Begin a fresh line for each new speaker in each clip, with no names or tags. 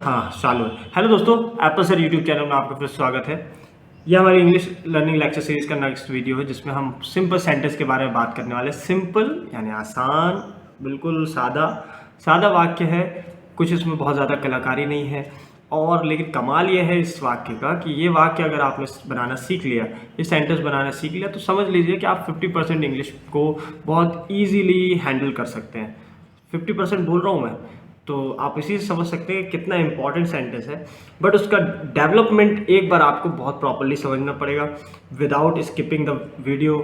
हाँ चालू है। हेलो दोस्तों, एप्पल सर यूट्यूब चैनल में आपका फिर स्वागत है। ये हमारी इंग्लिश लर्निंग लेक्चर सीरीज का नेक्स्ट वीडियो है जिसमें हम सिंपल सेंटेंस के बारे में बात करने वाले हैं। सिंपल यानी आसान, बिल्कुल सादा सादा वाक्य है। कुछ इसमें बहुत ज़्यादा कलाकारी नहीं है और लेकिन कमाल ये है इस वाक्य का कि ये वाक्य अगर आपने बनाना सीख लिया, ये सेंटेंस बनाना सीख लिया, तो समझ लीजिए कि आप 50% इंग्लिश को बहुत ईजीली हैंडल कर सकते हैं। 50% बोल रहा हूँ मैं, तो आप इसी से समझ सकते हैं कितना इंपॉर्टेंट सेंटेंस है। बट उसका डेवलपमेंट एक बार आपको बहुत प्रॉपर्ली समझना पड़ेगा विदाउट स्किपिंग द वीडियो।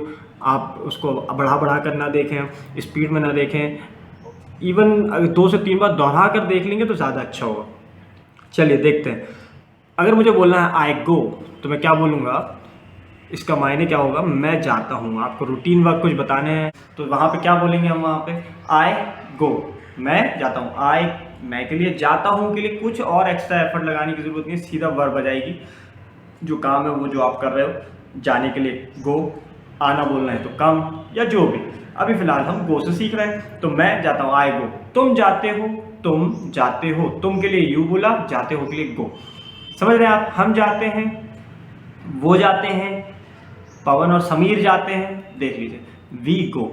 आप उसको बढ़ा कर ना देखें, स्पीड में ना देखें, इवन 2 से 3 बार दोहरा कर देख लेंगे तो ज़्यादा अच्छा होगा। चलिए देखते हैं। अगर मुझे बोलना है आई गो, तो मैं क्या बोलूँगा, इसका मायने क्या होगा, मैं जाता हूँ। आपको रूटीन वर्क कुछ बताने हैं तो वहाँ पे क्या बोलेंगे हम, वहाँ पे आई गो, मैं जाता हूँ। आई मैं के लिए, जाता हूँ के लिए कुछ और एक्स्ट्रा एफर्ट लगाने की ज़रूरत नहीं, सीधा वर्ब आ जाएगी। जो काम है वो जो आप कर रहे हो, जाने के लिए गो, आना बोलना है तो कम, या जो भी। अभी फ़िलहाल हम गो से सीख रहे हैं, तो मैं जाता हूँ, आई गो। तुम जाते हो, तुम जाते हो, तुम के लिए यू बोला, जाते हो के लिए गो। समझ रहे हैं आप। हम जाते हैं, वो जाते हैं, पवन और समीर जाते हैं, देख लीजिए, वी गो।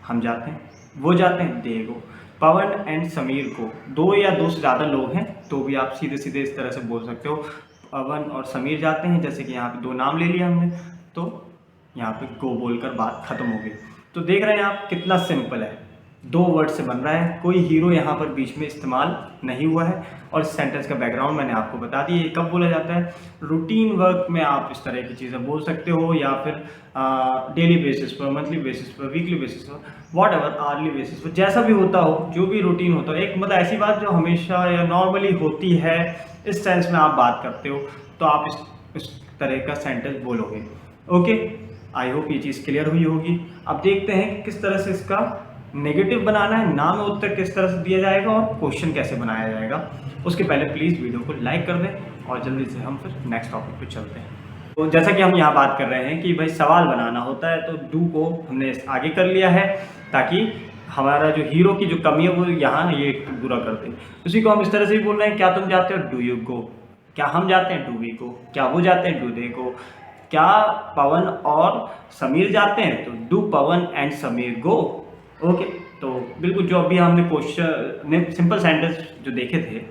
हम जाते हैं, वो जाते हैं, दे गो। पवन एंड समीर को, 2 या 2 से ज़्यादा लोग हैं तो भी आप सीधे सीधे इस तरह से बोल सकते हो, पवन और समीर जाते हैं। जैसे कि यहाँ पे 2 नाम ले लिया हमने, तो यहाँ पे गो बोलकर बात खत्म हो गई। तो देख रहे हैं आप कितना सिंपल है, 2 वर्ड से बन रहा है, कोई हीरो यहाँ पर बीच में इस्तेमाल नहीं हुआ है। और इस सेंटेंस का बैकग्राउंड मैंने आपको बता दिया, ये कब बोला जाता है। रूटीन वर्क में आप इस तरह की चीज़ें बोल सकते हो, या फिर डेली बेसिस पर, मंथली बेसिस पर, वीकली बेसिस पर, वॉट एवर, आर्ली बेसिस पर, जैसा भी होता हो, जो भी रूटीन होता हो। एक मतलब ऐसी बात जो हमेशा या नॉर्मली होती है, इस सेंस में आप बात करते हो, तो आप इस तरह का सेंटेंस बोलोगे। ओके, आई होप ये चीज़ क्लियर हुई होगी। अब देखते हैं किस तरह से इसका नेगेटिव बनाना है, नाम में उत्तर किस तरह से दिया जाएगा और क्वेश्चन कैसे बनाया जाएगा। उसके पहले प्लीज़ वीडियो को लाइक कर दें और जल्दी से हम फिर नेक्स्ट टॉपिक पे चलते हैं। तो जैसा कि हम यहाँ बात कर रहे हैं कि भाई सवाल बनाना होता है, तो डू को हमने आगे कर लिया है ताकि हमारा जो हीरो की जो कमी है वो यहाँ ये पूरा कर दें। उसी को हम इस तरह से भी बोल रहे हैं, क्या तुम जाते हो, डू यू गो। क्या हम जाते हैं, डू वी गो। क्या वो जाते हैं, डू दे गो। क्या पवन और समीर जाते हैं, तो do Pawan and Sameer go. Okay, तो बिल्कुल जो अभी हमने क्वेश्चन सिंपल सेंटेंस जो देखे थे,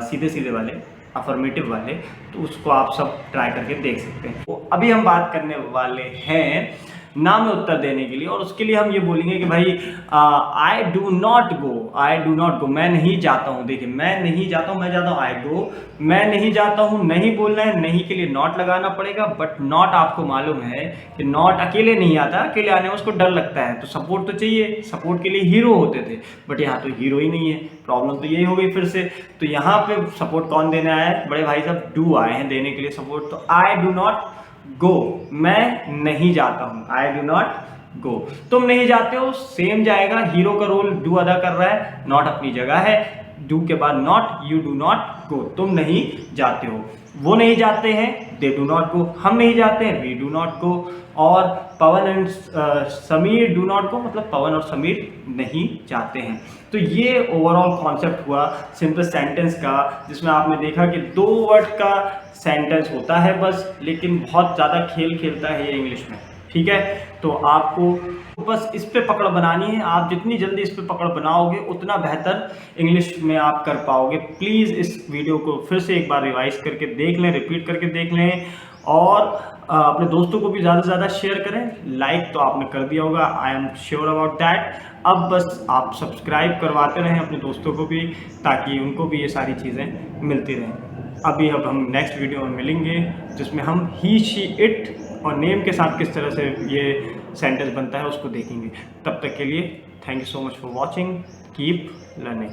सीधे सीधे वाले, अफर्मेटिव वाले, तो उसको आप सब ट्राई करके देख सकते हैं। तो अभी हम बात करने वाले हैं नाम में उत्तर देने के लिए, और उसके लिए हम ये बोलेंगे कि भाई I do not go. I do not गो, मैं नहीं जाता हूँ। देखिए, मैं नहीं जाता हूँ, मैं जाता हूँ, आई गो। मैं नहीं जाता हूँ, नहीं बोलना है, नहीं के लिए नॉट लगाना पड़ेगा। बट नॉट आपको मालूम है कि नॉट अकेले नहीं आता, अकेले आने में उसको डर लगता है, तो सपोर्ट तो चाहिए। सपोर्ट के लिए हीरो होते थे, बट यहाँ तो हीरो ही नहीं है। प्रॉब्लम तो यही हो गई फिर से। तो यहाँ पे सपोर्ट कौन देने आया है, बड़े भाई साहब डू आए हैं देने के लिए सपोर्ट। तो आई डू नॉट गो, मैं नहीं जाता हूँ, आई डू नॉट गो। तुम नहीं जाते हो, सेम जाएगा, हीरो का रोल डू अदा कर रहा है, नॉट अपनी जगह है, डू के बाद नॉट, यू डू नॉट गो, तुम नहीं जाते हो। वो नहीं जाते हैं, दे डू नॉट गो। हम नहीं जाते हैं, वी डू नॉट गो। और Pawan and Samir do not go, मतलब पवन और समीर नहीं जाते हैं। तो ये ओवरऑल कॉन्सेप्ट हुआ सिंपल सेंटेंस का, जिसमें आपने देखा कि 2 वर्ड का सेंटेंस होता है बस, लेकिन बहुत ज़्यादा खेल खेलता है ये इंग्लिश में। ठीक है, तो आपको बस इस पे पकड़ बनानी है। आप जितनी जल्दी इस पे पकड़ बनाओगे उतना बेहतर इंग्लिश में आप कर पाओगे। प्लीज़ इस वीडियो को फिर से एक बार रिवाइज करके देख लें, रिपीट करके देख लें, और अपने दोस्तों को भी ज़्यादा से ज़्यादा शेयर करें। लाइक तो आपने कर दिया होगा, I am sure about that. अब बस आप सब्सक्राइब करवाते रहें अपने दोस्तों को भी, ताकि उनको भी ये सारी चीज़ें मिलती रहें। अब हम नेक्स्ट वीडियो में मिलेंगे, जिसमें हम ही, शी, इट और नेम के साथ किस तरह से ये सेंटेंस बनता है उसको देखेंगे। तब तक के लिए thank you so much for watching, keep learning.